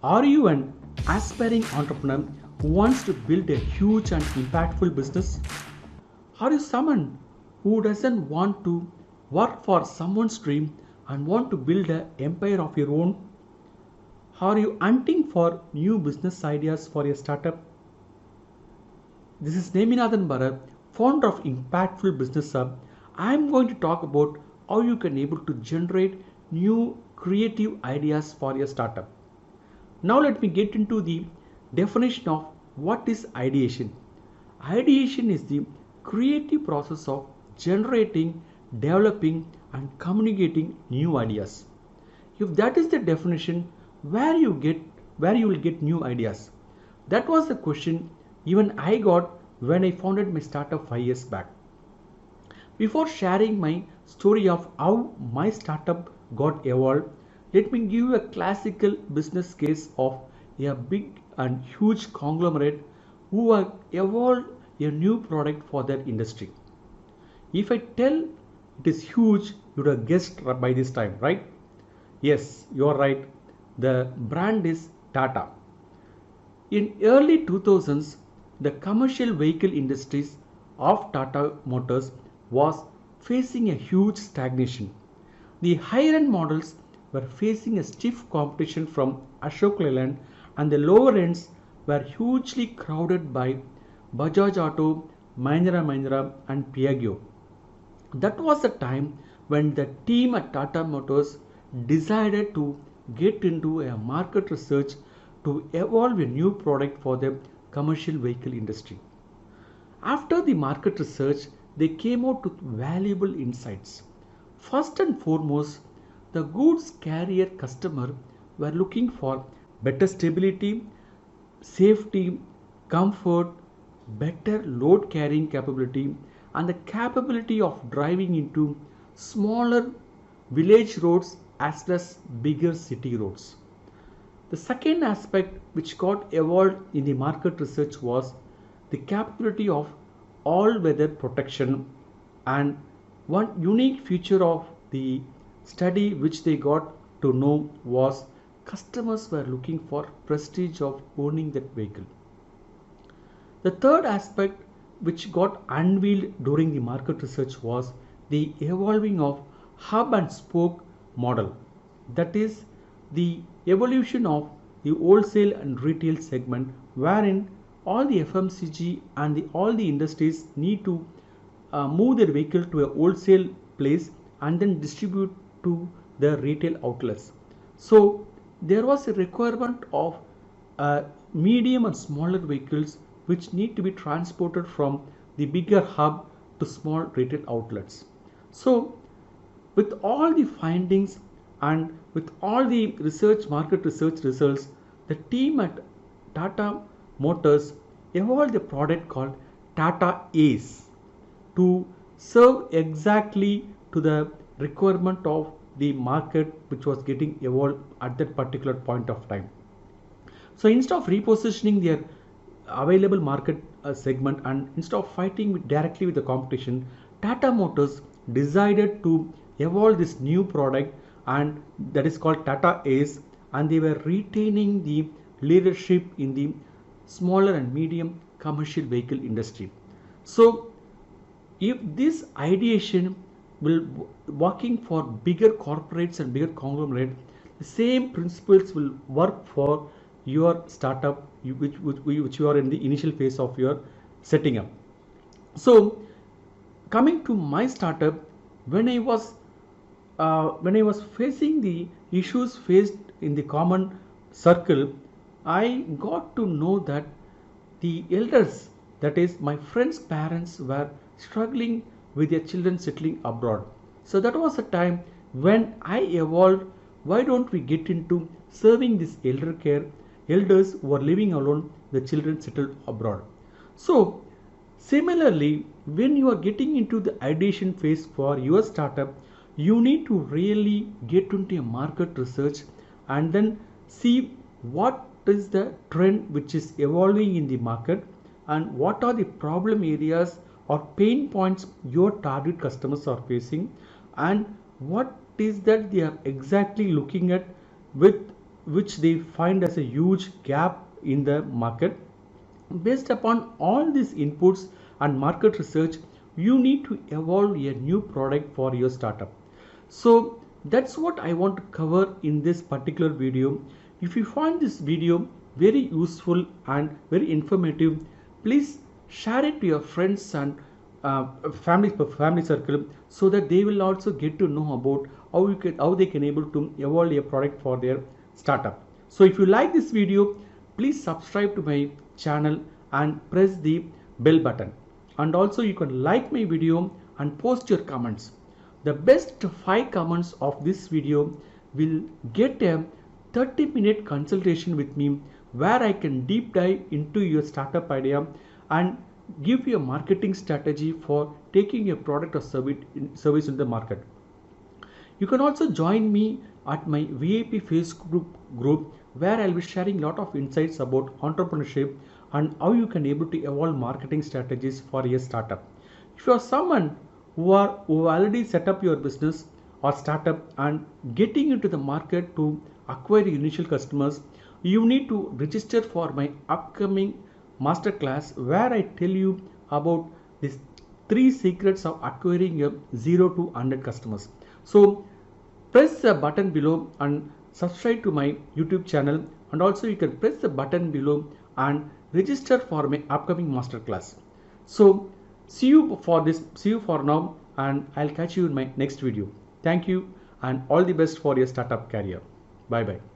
Are you an aspiring entrepreneur who wants to build a huge and impactful business? Are you someone who doesn't want to work for someone's dream and want to build an empire of your own? Are you hunting for new business ideas for your startup? This is Neminathan Bharat, founder of Impactful Business Hub. I am going to talk about how you can able to generate new creative ideas for your startup. Now let me get into the definition of what is ideation. Ideation is the creative process of generating, developing and communicating new ideas. If that is the definition, where you will get new ideas? That was the question even I got when I founded my startup 5 years back. Before sharing my story of how my startup got evolved, let me give you a classical business case of a big and huge conglomerate who have evolved a new product for their industry. If I tell it is huge, you would have guessed by this time, right? Yes, you are right. The brand is Tata. In early 2000s, the commercial vehicle industries of Tata Motors was facing a huge stagnation. The higher-end models were facing a stiff competition from Ashok Leyland and the lower ends were hugely crowded by Bajaj Auto, Mahindra and Piaggio. That was the time when the team at Tata Motors decided to get into a market research to evolve a new product for the commercial vehicle industry. After the market research, they came out with valuable insights. First and foremost, the goods carrier customer were looking for better stability, safety, comfort, better load carrying capability, and the capability of driving into smaller village roads as well as bigger city roads. The second aspect which got evolved in the market research was the capability of all weather protection, and one unique feature of the study which they got to know was customers were looking for prestige of owning that vehicle. The third aspect which got unveiled during the market research was the evolving of hub and spoke model. That is the evolution of the wholesale and retail segment wherein all the FMCG and all the industries need to move their vehicle to a wholesale place and then distribute to the retail outlets. So there was a requirement of medium and smaller vehicles which need to be transported from the bigger hub to small retail outlets. So with all the findings and with all the market research results, the team at Tata Motors evolved a product called Tata Ace to serve exactly to the requirement of the market which was getting evolved at that particular point of time. So instead of repositioning their available market segment and instead of fighting directly with the competition, Tata Motors decided to evolve this new product and that is called Tata Ace, and they were retaining the leadership in the smaller and medium commercial vehicle industry. So if this ideation will working for bigger corporates and bigger conglomerate, the same principles will work for your startup which you are in the initial phase of your setting up. So coming to my startup, when I was facing the issues faced in the common circle, I got to know that the elders, that is my friends' parents, were struggling with their children settling abroad. So that was a time when I evolved, why don't we get into serving this elder care, elders who are living alone, the children settled abroad. So similarly, when you are getting into the ideation phase for your startup, you need to really get into a market research and then see what is the trend which is evolving in the market and what are the problem areas or pain points your target customers are facing and what is that they are exactly looking at with which they find as a huge gap in the market. Based upon all these inputs and market research, you need to evolve a new product for your startup. So that's what I want to cover in this particular video. If you find this video very useful and very informative, please share it to your friends and family circle, so that they will also get to know about how they can able to evolve a product for their startup. So if you like this video, please subscribe to my channel and press the bell button, and also you can like my video and post your comments. The best 5 comments of this video will get a 30-minute consultation with me, where I can deep dive into your startup idea and give you a marketing strategy for taking your product or service in the market. You can also join me at my VIP Facebook group, where I'll be sharing a lot of insights about entrepreneurship and how you can able to evolve marketing strategies for your startup. If you are someone who already set up your business or startup and getting into the market to acquire initial customers, you need to register for my upcoming masterclass, where I tell you about these 3 secrets of acquiring your 0 to 100 customers. So press the button below and subscribe to my YouTube channel, and also you can press the button below and register for my upcoming masterclass. So see you for now, and I'll catch you in my next video. Thank you and all the best for your startup career. Bye bye.